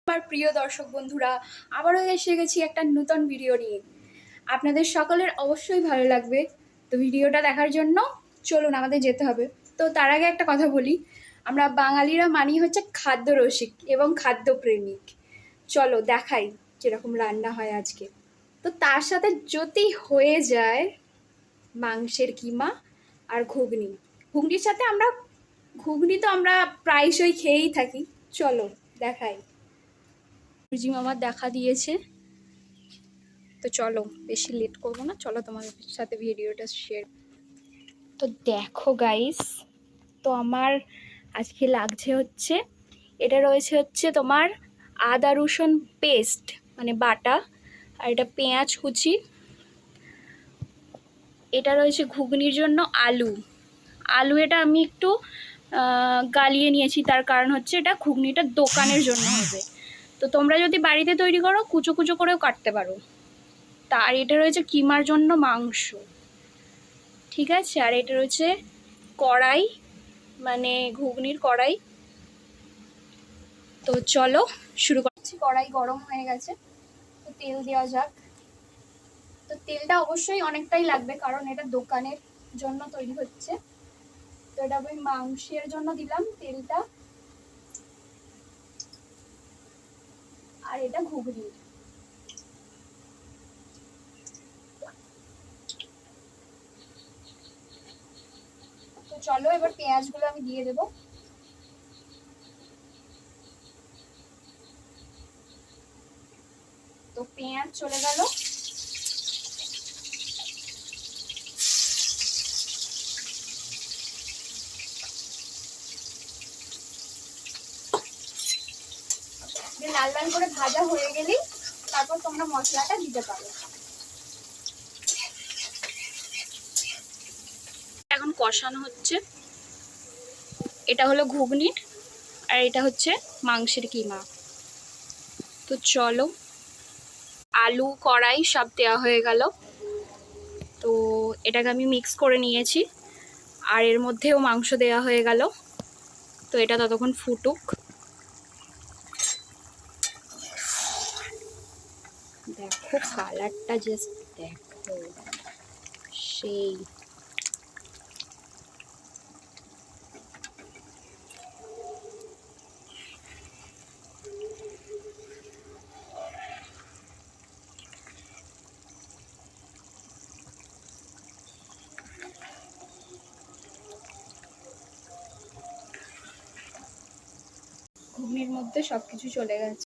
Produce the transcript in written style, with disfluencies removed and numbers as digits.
আমার প্রিয় দর্শক বন্ধুরা, আবারও এসে গেছি একটা নতুন ভিডিও নিয়ে। আপনাদের সকলের অবশ্যই ভালো লাগবে। তো ভিডিওটা দেখার জন্য চলুন আমাদের যেতে হবে। তো তার আগে একটা কথা বলি, আমরা বাঙালিরা মানি হচ্ছে খাদ্য রসিক এবং খাদ্যপ্রেমিক। চলো দেখাই যেরকম রান্না হয় আজকে। তো তার সাথে যদি হয়ে যায় মাংসের কিমা আর ঘুগনি। ঘুগনির সাথে ঘুগনি তো আমরা প্রায়শই খেয়েই থাকি। চলো দেখাই। সূর্যি মামার দেখা দিয়েছে, তো চলো বেশি লেট করবো না, চলো তোমাদের সাথে ভিডিওটা শেয়ার। তো দেখো গাইস, তো আমার আজকে লাগছে হচ্ছে এটা রয়েছে হচ্ছে তোমার আদা রসুন পেস্ট মানে বাটা, আর এটা পেঁয়াজ কুচি, এটা রয়েছে ঘুগনির জন্য আলু। এটা আমি একটু গালিয়ে নিয়েছি, তার কারণ হচ্ছে এটা ঘুগনিটা দোকানের জন্য হবে। তো তোমরা যদি বাড়িতে তৈরি করো কুচো কুচো করেও কাটতে পারো। আর এটা রয়েছে কিমার জন্য মাংস, ঠিক আছে। আর এটা রয়েছে কড়াই মানে ঘুগনির কড়াই। তো চলো শুরু করছি। কড়াই গরম হয়ে গেছে, তো তেল দেওয়া যাক। তো তেলটা অবশ্যই অনেকটাই লাগবে, কারণ এটা দোকানের জন্য তৈরি হচ্ছে। তো এটা আমি মাংসের জন্য দিলাম তেলটা, আর এটা ঘুগনি। তো চলো এবার পেঁয়াজগুলো আমি দিয়ে দেবো। তো পেঁয়াজ চলে গেল। লাল লাল করে ভাজা হয়ে গেলেই তারপর তোমরা মশলাটা দিতে পারো। এখন কষানো হচ্ছে। এটা হলো ঘুগনির, আর এটা হচ্ছে মাংসের কিমা। তো চলো, আলু কড়াই সব দেওয়া হয়ে গেল। তো এটাকে আমি মিক্স করে নিয়েছি, আর এর মধ্যেও মাংস দেওয়া হয়ে গেল। তো এটা ততক্ষণ ফুটুক। দেখো কালারটা জাস্ট দেখো, সেই। ঘুগনির মধ্যে সবকিছু চলে গেছে।